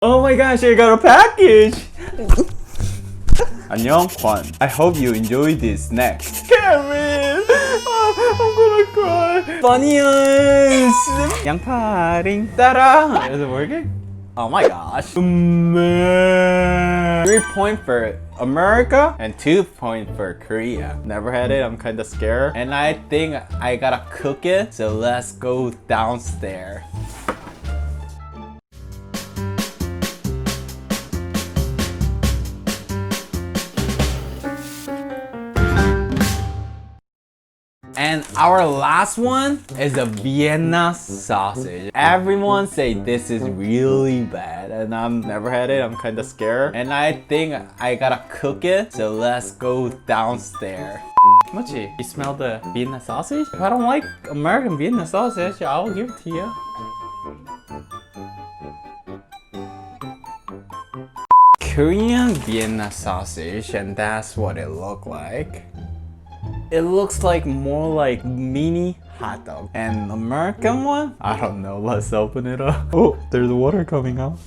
Oh my gosh, I got a package! 안녕, Kwan. I hope you enjoy this snack. Kevin! I'm gonna cry. Bunnies! 양파링 따라! Is it working? Oh my gosh. 3 points for America and 2 points for Korea. Never had it, I'm kinda scared. And I think I gotta cook it, so let's go downstairs. And our last one is the Vienna sausage. Everyone say this is really bad and I've never had it, I'm kinda scared. And I think I gotta cook it, so let's go downstairs. Mochi, you smell the Vienna sausage? If I don't like American Vienna sausage, I'll give it to you. Korean Vienna sausage, and that's what it looked like. It looks like more like mini hot dog. And American one? I don't know, let's open it up. Oh, there's water coming out.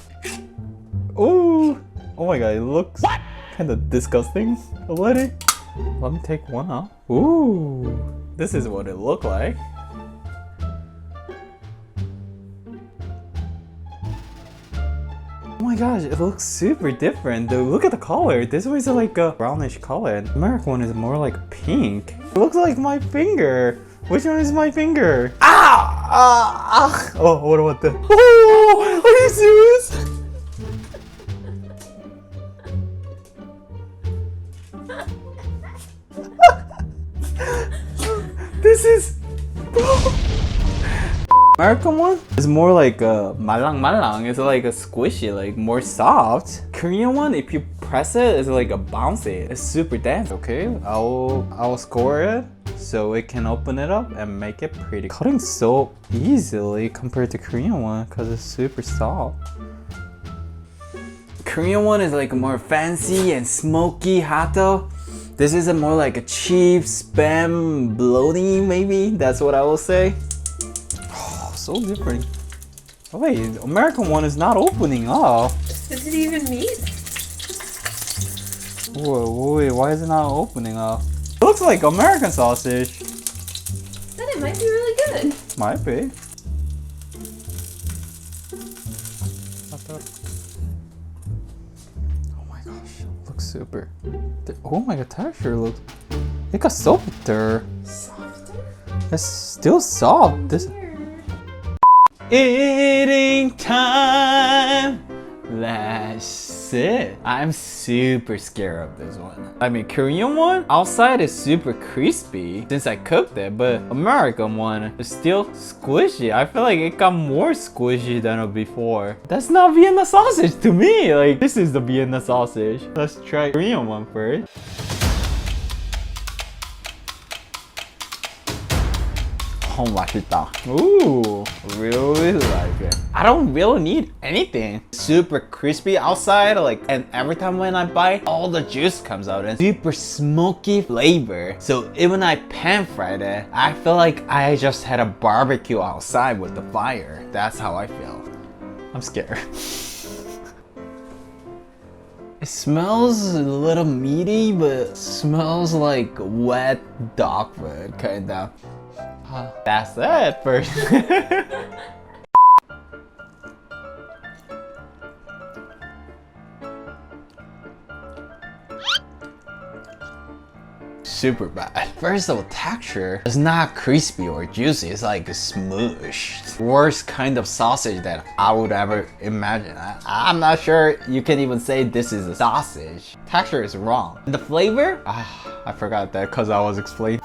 Oh, oh my god, it looks kind of disgusting already. Let me take one out. Ooh, this is what it looked like. Oh my gosh, it looks super different. Dude, look at the color. This one is like a brownish color and the American one is more like pink. It looks like my finger. Which one is my finger? Ah! Oh, what about that? Oh, are you serious? This is... American one is more like a malang. It's like a squishy, like more soft. Korean one, if you press it, it's like a bouncy. It's super dense. Okay, I'll score it so it can open it up and make it pretty. Cutting so easily compared to Korean one because it's super soft. Korean one is like more fancy and smoky hot dog. This is a more like a cheap spam bloating, maybe. That's what I will say. So different. Oh wait, American one is not opening up. Is it even meat? Whoa, wait, why is it not opening up? It looks like American sausage. Then it might be really good. Might be. Oh my gosh, looks super. Oh my god, texture looks. It got softer. Softer? It's still soft. This. Eating time. That's it. I'm super scared of this one. I mean, Korean one outside is super crispy since I cooked it, but American one is still squishy. I feel like it got more squishy than before. That's not Vienna sausage to me. Like, this is the Vienna sausage. Let's try Korean one first. Oh, 맛있다. Ooh, really like it. I don't really need anything. Super crispy outside, like, and every time when I bite, all the juice comes out and super smoky flavor. So even I pan fried it, I feel like I just had a barbecue outside with the fire. That's how I feel. I'm scared. It smells a little meaty, but smells like wet dog food, kinda. That's it first. Super bad. First of all, texture is not crispy or juicy, it's like smooshed. Worst kind of sausage that I would ever imagine. I'm not sure you can even say this is a sausage. Texture is wrong. And the flavor? I forgot that because I was explaining.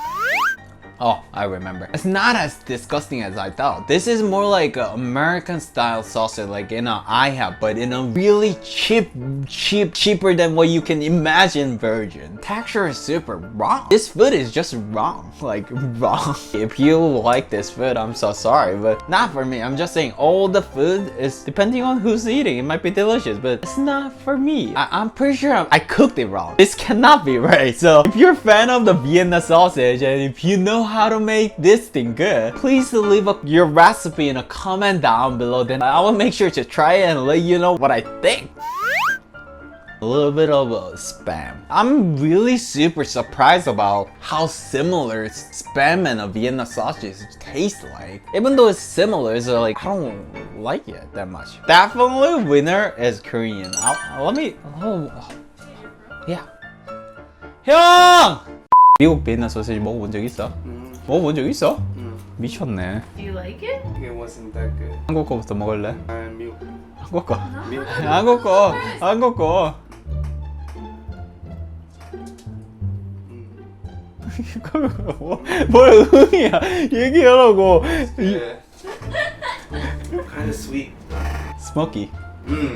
Oh, I remember. It's not as disgusting as I thought. This is more like an American style sausage, like in an IHOP, but in a really cheaper than what you can imagine version. Texture is super wrong. This food is just wrong, like wrong. If you like this food, I'm so sorry, but not for me. I'm just saying all the food is depending on who's eating. It might be delicious, but it's not for me. I'm pretty sure I cooked it wrong. This cannot be right. So if you're a fan of the Vienna sausage and if you know how to make this thing good, please leave your recipe in a comment down below. Then I will make sure to try it and let you know what I think. A little bit of spam. I'm really super surprised about how similar spam and a Vienna sausage taste like. Even though it's similar, it's like I don't like it that much. Definitely winner is Korean. Let me. Yeah. 형! 미국 비엔나 소시지 먹어본 적 있어? 먹어본 적 있어? 미쳤네. Do you like it? It wasn't that good. 한국 거부터 먹을래? Milk. 한국 거. Milk. 한국 거. 한국 거. 뭘 흥이야? 얘기하라고. Yeah. Kind of sweet. 스모키.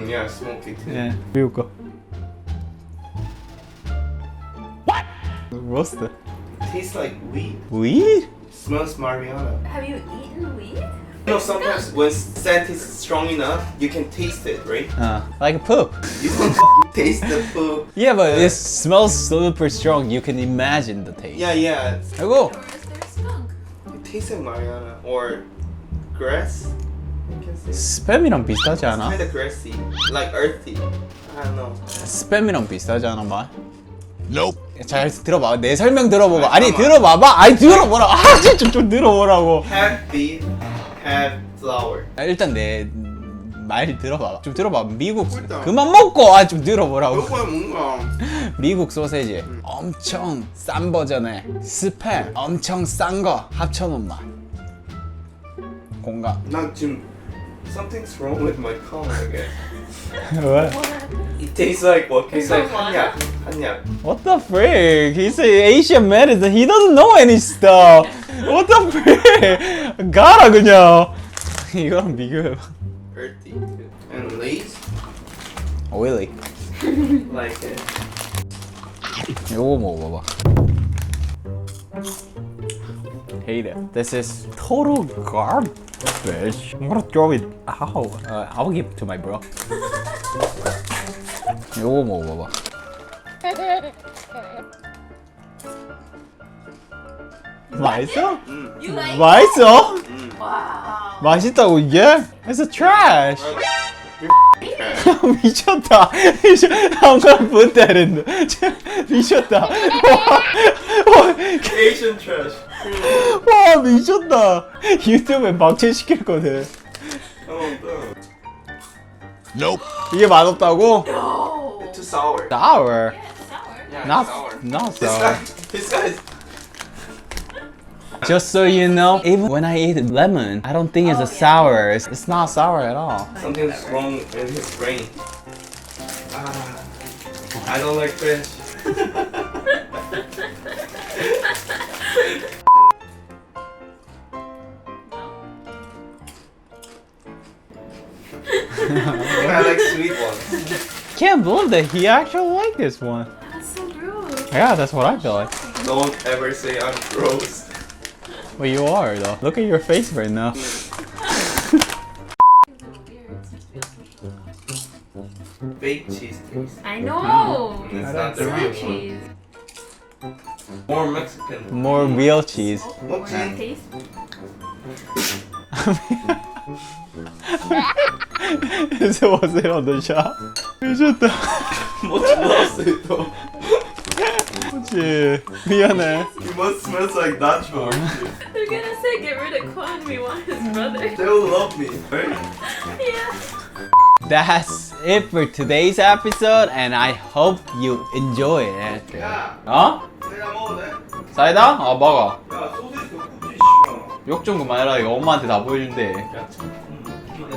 Yeah, smoky too. 예. 미국 거. What? 로스트. Tastes like wheat. Weed? Smells marijuana. Have you eaten weed? You know, sometimes when scent is strong enough, you can taste it, right? Like poop. You don't taste the poop. Yeah, but it smells super strong. You can imagine the taste. Yeah. 아이고. Or is there skunk? It tastes like marijuana or grass. You can say. 스팸이랑 비슷하지 않아? Kind of grassy, like earthy. I don't know. 스팸이랑 비슷하지 않아 말? Nope. 잘 들어봐. 내 설명 들어보고. 아니 잠깐만. 들어봐봐. 아니 들어보라. 아 진짜 좀 들어보라고. Have beef, have flour. 일단 내 말 들어봐. 좀 들어봐. 미국 일단. 그만 먹고 좀 들어보라고. 이거야 뭔가. 미국 소세지 엄청 싼 버전에 스팸 엄청 싼 거 합쳐놓은 맛. 공감. 나 지금 something's wrong with my tongue, I guess. 왜? It tastes like what? Tastes like 한약. 한약. What the frick? He's an Asian medicine. He doesn't know any stuff. What the frick? 가라 그냥. 이거랑 비교해봐. Earthy. And Lay's? Oily. Like it. 요거 먹어봐봐. Hate it. This is total garbage. I'm gonna throw it out. I'll give it to my bro. 요거 먹어봐봐. 맛있어? You like 맛있어? Wow. 맛있다고 이게? It's a trash. 미쳤다. I'm gonna put that in. 미쳤다. Asian trash. 와 미쳤다. 유튜브에 박제시킬 거네. Nope. 이게 맛없다고? No. It's too sour. Sour. Yeah, it's sour. Yeah, Not it's sour. not This sour. guy's. Just so you know, even when I eat lemon, I don't think it's Oh, a yeah. sour. It's not sour at all. Something's wrong in his brain. I don't like fish. I like sweet ones. Can't believe that he actually liked this one. That's so gross. Yeah, that's what I feel like. Don't ever say I'm gross. Well, you are though. Look at your face right now. Baked cheese taste. I know. It's not the It's real not one. cheese. More Mexican. More real cheese. What cheese? Taste. Was it on the shop? 미쳤다. 뭐 좋아했어요 또? 그치. 미안해. It must smells like nacho. They're gonna say get rid of Kwon. We want his brother. They will love me, right? Yeah. That's it for today's episode, and I hope you enjoy it. 야, 어? 내가 먹어도 돼? 사이다? 어, 먹어. 야, 소세지 더 굽지, 씨발. 욕 좀 그만해라. 이거 엄마한테 다 보여준대. 야,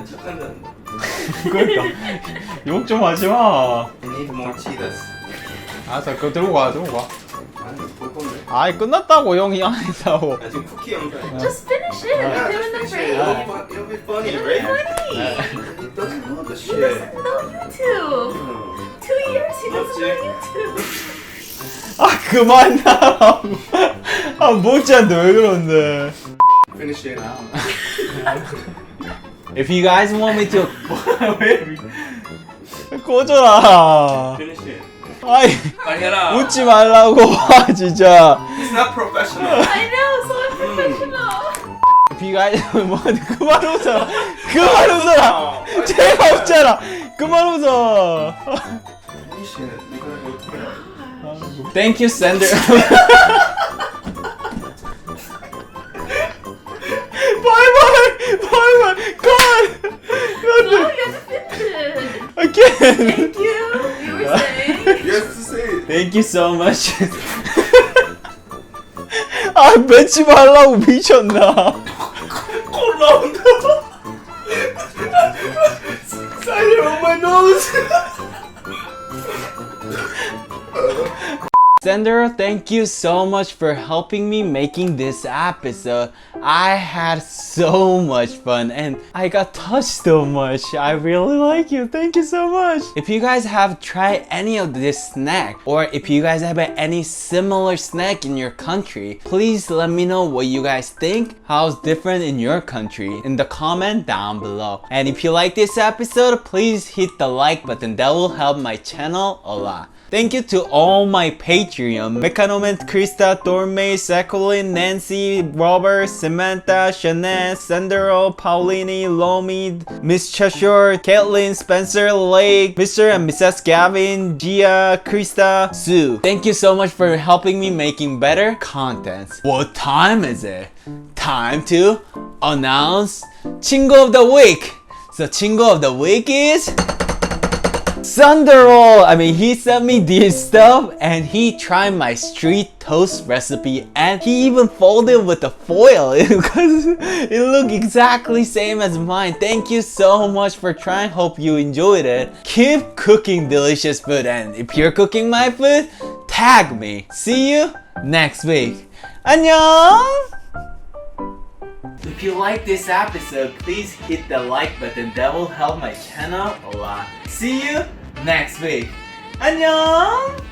착한 자. 그러니까 욕 좀 하지 마. I need more cheese. 알았어, 그거 들고 가, 들고 가. 아니, 볼 건데. 아이, 끝났다고, 형이 안 했다고. 나 지금 쿠키 영상. Just finish it. Yeah, Put him in the finish it. fridge. It'll be funny, right? Funny. He doesn't know the He shit. doesn't know YouTube. 2 years he doesn't know YouTube. 아, 그만 나라고. 아, 못지한테 왜 그러는데. Finish it. If you guys want me to. 왜? 꺼져라. Finish it. 아이, 빨리 해라. 웃지 말라고. 아, 진짜. It's not professional. I know, so I'm If you guys 뭐 그만 웃어. 그만 웃어라. 제가 없잖아. 그만 웃어. 이씨는 이거 어떻게 알아? Thank you, Sender. Bye bye. Bye bye. God. Oh, you have to finish it. Again. Thank you. You were saying. You have to say it. Thank you so much. 아, 맺지 말라고 미쳤나? 콜 나온다. Cider on my nose. Sandra, thank you so much for helping me making this episode. I had so much fun and I got touched so much. I really like you. Thank you so much. If you guys have tried any of this snack or if you guys have any similar snack in your country, please let me know what you guys think, how's different in your country in the comment down below. And if you like this episode, please hit the like button. That will help my channel a lot. Thank you to all my Patreon, Mechanoment, Krista, Dorme, Jacqueline, Nancy, Robert, Samantha, Shanette, Sandro, Paulini, Lomi, Miss Cheshire, Caitlin, Spencer, Lake, Mr. and Mrs. Gavin, Gia, Krista, Sue. Thank you so much for helping me making better contents. What time is it? Time to announce 친구 of the week. So 친구 of the week is Sandro. I mean, he sent me this stuff and he tried my street toast recipe and he even folded with the foil because it looked exactly same as mine. Thank you so much for trying. Hope you enjoyed it. Keep cooking delicious food and if you're cooking my food, tag me. See you next week. 안녕! If you like this episode, please hit the like button. That will help my channel a lot. See you next week. 안녕!